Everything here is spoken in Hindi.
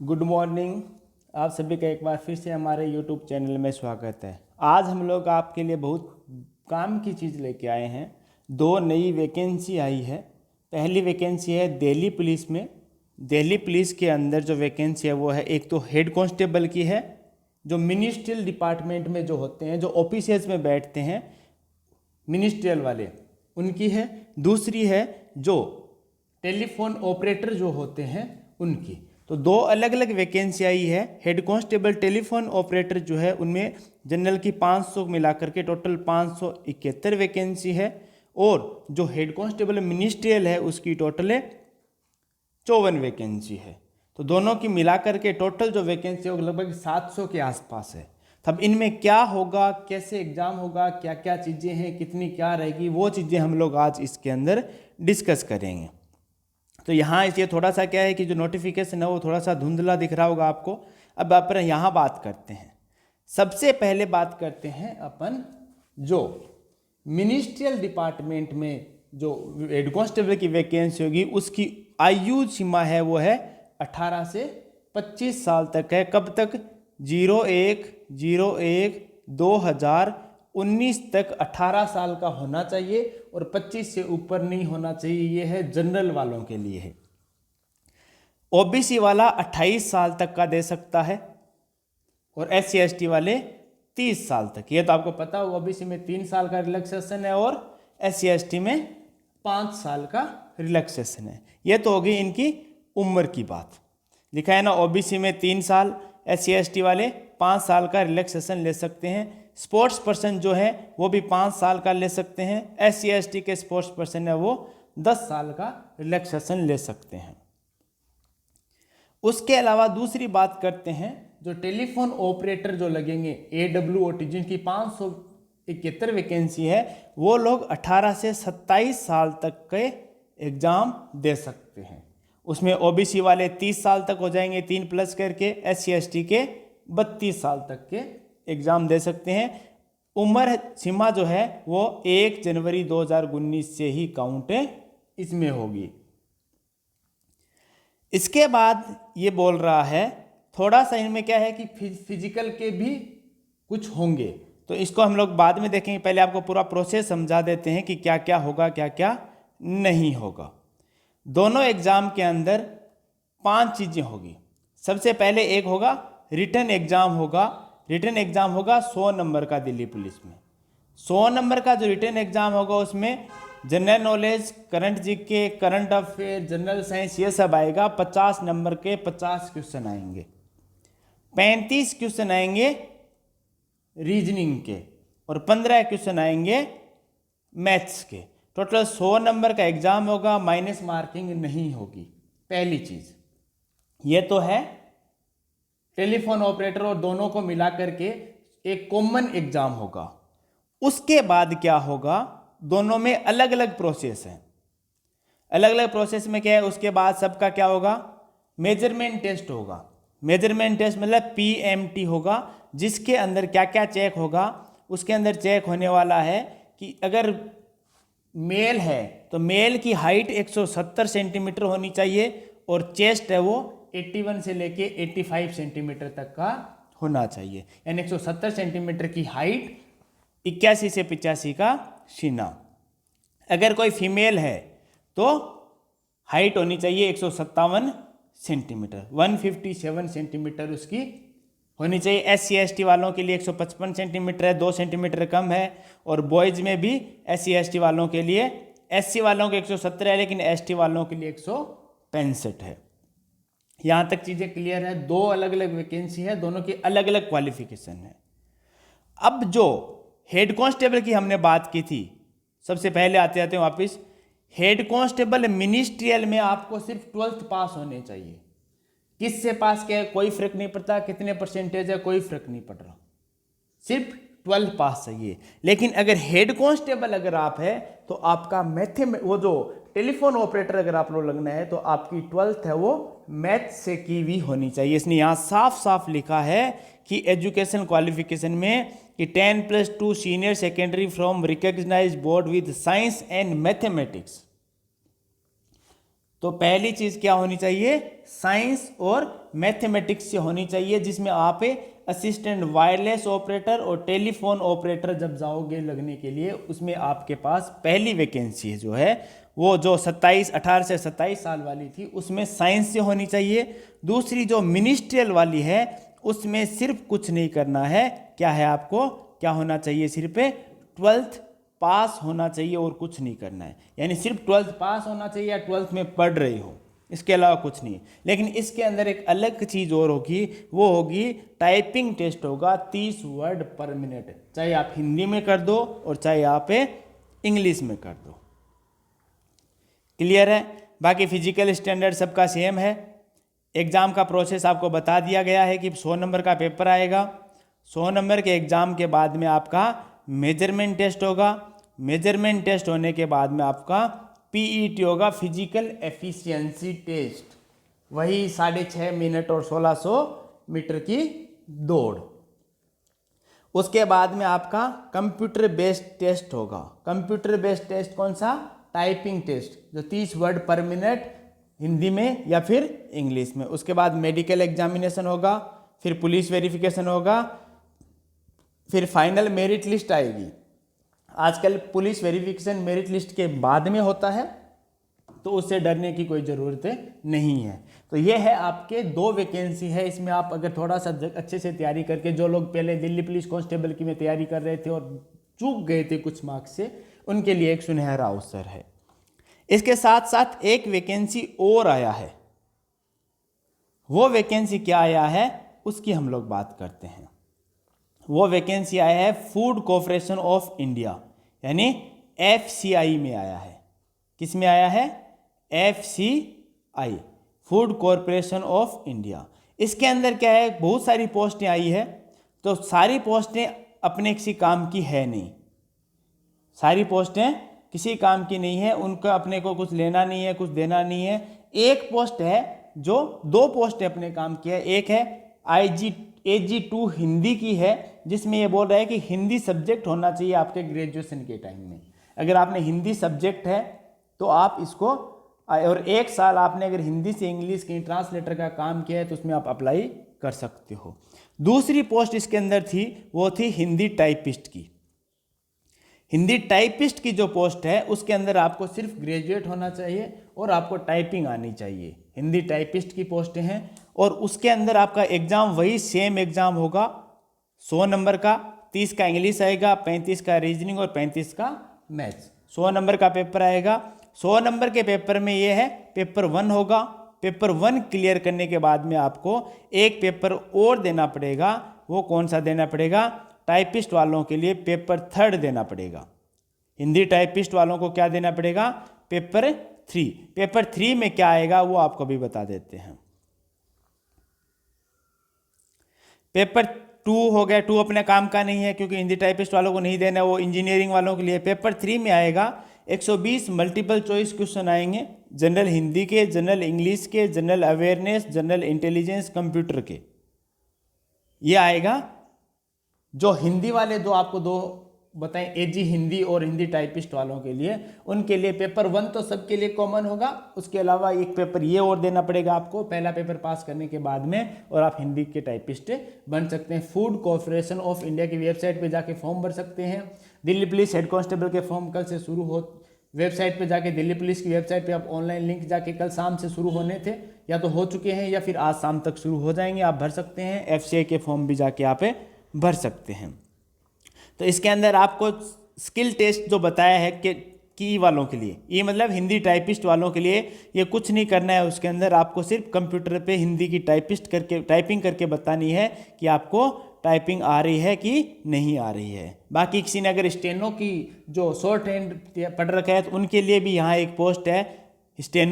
Good morning. आप सभी का एक बार फिर से हमारे यूट्यूब चैनल में स्वागत है। आज हम लोग आपके लिए बहुत काम की चीज़ लेके आए हैं। दो नई वैकेंसी आई है। पहली वैकेंसी है दिल्ली पुलिस में। दिल्ली पुलिस के अंदर जो वैकेंसी है वो है, एक तो हेड कांस्टेबल की है, जो मिनिस्ट्रियल डिपार्टमेंट में जो होते हैं, जो ऑफिसेज में बैठते हैं मिनिस्ट्रियल वाले, उनकी है। दूसरी है जो टेलीफोन ऑपरेटर जो होते हैं उनकी। तो दो अलग अलग वैकेंसी आई है। हेड कांस्टेबल टेलीफोन ऑपरेटर जो है उनमें जनरल की 500 मिलाकर के टोटल 571 वैकेंसी है, और जो हेड कांस्टेबल मिनिस्ट्रियल है उसकी टोटल है 54 वैकेंसी है। तो दोनों की मिलाकर के टोटल जो वैकेंसी है वो लगभग 700 के आसपास है। तब इनमें क्या होगा, कैसे एग्जाम होगा, क्या क्या चीज़ें हैं, कितनी क्या रहेगी, वो चीज़ें हम लोग आज इसके अंदर डिस्कस करेंगे। तो यहाँ इसलिए थोड़ा सा क्या है कि जो नोटिफिकेशन है वो थोड़ा सा धुंधला दिख रहा होगा आपको। अब अपन यहाँ बात करते हैं। सबसे पहले बात करते हैं अपन जो मिनिस्ट्रियल डिपार्टमेंट में जो हेड कांस्टेबल की वैकेंसी होगी उसकी आयु सीमा है वो है 18 से 25 साल तक है। कब तक? 01/01/2019 तक 18 साल का होना चाहिए और 25 से ऊपर नहीं होना चाहिए। ये है जनरल वालों के लिए है। ओबीसी वाला 28 साल तक का दे सकता है और SC ST वाले 30 साल तक। ये तो आपको पता हो, ओबीसी में 3 साल का रिलैक्सेशन है और SC ST में 5 साल का रिलैक्सेशन है। ये तो होगी इनकी उम्र की बात। लिखा है ना, ओबीसी में 3 साल, SC ST वाले 5 साल का रिलैक्सेशन ले सकते हैं। स्पोर्ट्स पर्सन जो है वो भी 5 साल का ले सकते हैं। SC ST के स्पोर्ट्स पर्सन है वो 10 साल का रिलैक्सेशन ले सकते हैं। उसके अलावा दूसरी बात करते हैं, जो टेलीफोन ऑपरेटर जो लगेंगे AWOT, जिनकी 571 वैकेंसी है, वो लोग 18 से 27 साल तक के एग्जाम दे सकते हैं। उसमें ओबीसी वाले 30 साल तक हो जाएंगे, 3+ करके, SC ST के 32 साल तक के एग्जाम दे सकते हैं। उम्र सीमा जो है वो 1 जनवरी 2019 से ही काउंट इसमें होगी। इसके बाद ये बोल रहा है, थोड़ा सा इनमें क्या है कि फिजिकल के भी कुछ होंगे, तो इसको हम लोग बाद में देखेंगे। पहले आपको पूरा प्रोसेस समझा देते हैं कि क्या क्या होगा, क्या क्या नहीं होगा। दोनों एग्जाम के अंदर 5 चीज़ें होगी। सबसे पहले एक होगा रिटन एग्जाम होगा। रिटन एग्जाम होगा 100 नंबर का दिल्ली पुलिस में। 100 नंबर का जो रिटन एग्जाम होगा उसमें general knowledge, current GK, current affair, general science, ये सब आएगा। 50 नंबर के 50 क्वेश्चन आएंगे। 35 क्वेश्चन आएंगे रीजनिंग के और 15 क्वेश्चन आएंगे मैथ्स के। टोटल 100 नंबर का एग्जाम होगा, माइनस मार्किंग नहीं होगी। पहली चीज ये तो है टेलीफोन ऑपरेटर, और दोनों को मिला करके एक कॉमन एग्जाम होगा। उसके बाद क्या होगा, दोनों में अलग अलग प्रोसेस है। अलग अलग प्रोसेस में क्या है, उसके बाद सबका क्या होगा, मेजरमेंट टेस्ट होगा। मेजरमेंट टेस्ट मतलब PMT होगा, जिसके अंदर क्या क्या चेक होगा। उसके अंदर चेक होने वाला है कि अगर मेल है तो मेल की हाइट 170 सेंटीमीटर होनी चाहिए और चेस्ट है वो 81 से लेके 85 सेंटीमीटर तक का होना चाहिए। यानी 170 सेंटीमीटर की हाइट, 81 से 85 का सीना। अगर कोई फीमेल है तो हाइट होनी चाहिए 157 सेंटीमीटर, 157 सेंटीमीटर उसकी होनी चाहिए। SC ST वालों के लिए 155 सेंटीमीटर है, 2 सेंटीमीटर कम है। और बॉयज में भी SC ST वालों के लिए, SC वालों के 170 है लेकिन ST वालों के लिए 165 है। यहाँ तक चीज़ें क्लियर है। दो अलग अलग वैकेंसी है, दोनों की अलग अलग क्वालिफिकेशन है। अब जो हेड कांस्टेबल की हमने बात की थी, सबसे पहले आते आते वापस, हेड कांस्टेबल मिनिस्ट्रियल में आपको सिर्फ 12th पास होने चाहिए। किससे पास किया है कोई फर्क नहीं पड़ता, कितने परसेंटेज है कोई फर्क नहीं पड़ रहा, सिर्फ 12th पास चाहिए। लेकिन अगर हेड कांस्टेबल अगर आप है तो आपका वो जो टेलीफोन ऑपरेटर अगर आप लोग लगना है तो आपकी 12th है वो मैथ से की हुई होनी चाहिए। इसने यहाँ साफ साफ लिखा है कि एजुकेशन क्वालिफिकेशन में कि 10+2 senior secondary from recognised board with science and mathematics. तो पहली चीज़ क्या होनी चाहिए, साइंस और मैथमेटिक्स से होनी चाहिए, जिसमें आप असिस्टेंट वायरलेस ऑपरेटर और टेलीफोन ऑपरेटर जब जाओगे लगने के लिए, उसमें आपके पास पहली वैकेंसी जो है वो जो 18 से 27 साल वाली थी उसमें साइंस से होनी चाहिए। दूसरी जो मिनिस्ट्रियल वाली है उसमें सिर्फ कुछ नहीं करना है, क्या है आपको क्या होना चाहिए, सिर्फ 12th पास होना चाहिए और कुछ नहीं करना है, यानी सिर्फ 12th पास होना चाहिए या 12th में पढ़ रहे हो, इसके अलावा कुछ नहीं। लेकिन इसके अंदर एक अलग चीज़ और होगी, वो होगी टाइपिंग टेस्ट होगा 30 वर्ड पर मिनट, चाहे आप हिंदी में कर दो और चाहे आप इंग्लिश में कर दो। क्लियर है? बाकी फिजिकल स्टैंडर्ड सबका सेम है। एग्ज़ाम का प्रोसेस आपको बता दिया गया है कि 100 नंबर का पेपर आएगा, 100 नंबर के एग्ज़ाम के बाद में आपका मेजरमेंट टेस्ट होगा, मेजरमेंट टेस्ट होने के बाद में आपका पीईटी होगा, फिजिकल एफिशिएंसी टेस्ट, वही 6.5 मिनट और 1600 मीटर की दौड़। उसके बाद में आपका कंप्यूटर बेस्ड टेस्ट होगा। कंप्यूटर बेस्ड टेस्ट कौन सा? टाइपिंग टेस्ट, जो 30 वर्ड पर मिनट हिंदी में या फिर इंग्लिश में। उसके बाद मेडिकल एग्जामिनेशन होगा, फिर पुलिस वेरिफिकेशन होगा, फिर फाइनल मेरिट लिस्ट आएगी। आजकल पुलिस वेरिफिकेशन मेरिट लिस्ट के बाद में होता है, तो उससे डरने की कोई ज़रूरत नहीं है। तो ये है आपके 2 वैकेंसी है, इसमें आप अगर थोड़ा सा अच्छे से तैयारी करके, जो लोग पहले दिल्ली पुलिस कांस्टेबल की में तैयारी कर रहे थे और चूक गए थे कुछ मार्क्स से, उनके लिए एक सुनहरा अवसर है। इसके साथ साथ एक वैकेंसी और आया है, वो वैकेंसी क्या आया है उसकी हम लोग बात करते हैं। वो वैकेंसी आया है फूड कॉर्पोरेशन ऑफ इंडिया, यानी FCI में आया है। किस में आया है? FCI, food corporation of India. इसके अंदर क्या है, बहुत सारी पोस्टें आई है, तो सारी पोस्टें अपने किसी काम की है नहीं, सारी पोस्टें किसी काम की नहीं है, उनका अपने को कुछ लेना नहीं है, कुछ देना नहीं है। एक पोस्ट है जो 2 पोस्टें अपने काम की है, एक है AG2 हिंदी की है, जिसमें ये बोल रहा है कि हिंदी सब्जेक्ट होना चाहिए आपके ग्रेजुएशन के टाइम में। अगर आपने हिंदी सब्जेक्ट है तो आप इसको, और 1 साल आपने अगर हिंदी से इंग्लिश के ट्रांसलेटर का काम किया है तो उसमें आप अप्लाई कर सकते हो। दूसरी पोस्ट इसके अंदर थी वो थी हिंदी टाइपिस्ट की। हिंदी टाइपिस्ट की जो पोस्ट है उसके अंदर आपको सिर्फ ग्रेजुएट होना चाहिए और आपको टाइपिंग आनी चाहिए। हिंदी टाइपिस्ट की पोस्टें हैं और उसके अंदर आपका एग्ज़ाम वही सेम एग्ज़ाम होगा, 100 नंबर का, 30 का इंग्लिश आएगा, 35 का रीजनिंग और 35 का मैथ्स। 100 नंबर का पेपर आएगा। 100 नंबर के पेपर में ये है पेपर 1 होगा। पेपर 1 क्लियर करने के बाद में आपको एक पेपर और देना पड़ेगा। वो कौन सा देना पड़ेगा? टाइपिस्ट वालों के लिए पेपर 3 देना पड़ेगा। हिंदी टाइपिस्ट वालों को क्या देना पड़ेगा? पेपर 3। पेपर 3 में क्या आएगा वो आपको भी बता देते हैं। पेपर 2 हो गया, 2 अपने काम का नहीं है क्योंकि हिंदी टाइपिस्ट वालों को नहीं देना, वो इंजीनियरिंग वालों के लिए। पेपर 3 में आएगा 120 मल्टीपल चॉइस क्वेश्चन आएंगे, जनरल हिंदी के, जनरल इंग्लिश के, general awareness, general intelligence, computer के। ये आएगा। जो हिंदी वाले दो आपको 2 बताएं, AG हिंदी और हिंदी टाइपिस्ट वालों के लिए, उनके लिए पेपर 1 तो सबके लिए कॉमन होगा। उसके अलावा एक पेपर ये और देना पड़ेगा आपको पहला पेपर पास करने के बाद में, और आप हिंदी के टाइपिस्ट बन सकते हैं। फूड कॉर्पोरेशन ऑफ इंडिया की वेबसाइट पे जाके फॉर्म भर सकते हैं। दिल्ली पुलिस हेड कांस्टेबल के फॉर्म कल से शुरू हो, वेबसाइट पे जाके, दिल्ली पुलिस की वेबसाइट पे आप ऑनलाइन लिंक जाके, कल शाम से शुरू होने थे, या तो हो चुके हैं या फिर आज शाम तक शुरू हो जाएंगे, आप भर सकते हैं। FCI के फॉर्म भी जाके आप भर सकते हैं। तो इसके अंदर आपको स्किल टेस्ट जो बताया है कि की वालों के लिए, ये मतलब हिंदी टाइपिस्ट वालों के लिए, ये कुछ नहीं करना है। उसके अंदर आपको सिर्फ कंप्यूटर पे हिंदी की टाइपिंग करके बतानी है कि आपको टाइपिंग आ रही है कि नहीं आ रही है। बाकी किसी ने अगर स्टेनो की जो शॉर्ट हैंड पढ़ रखा है तो उनके लिए भी यहाँ एक पोस्ट है, स्टेनो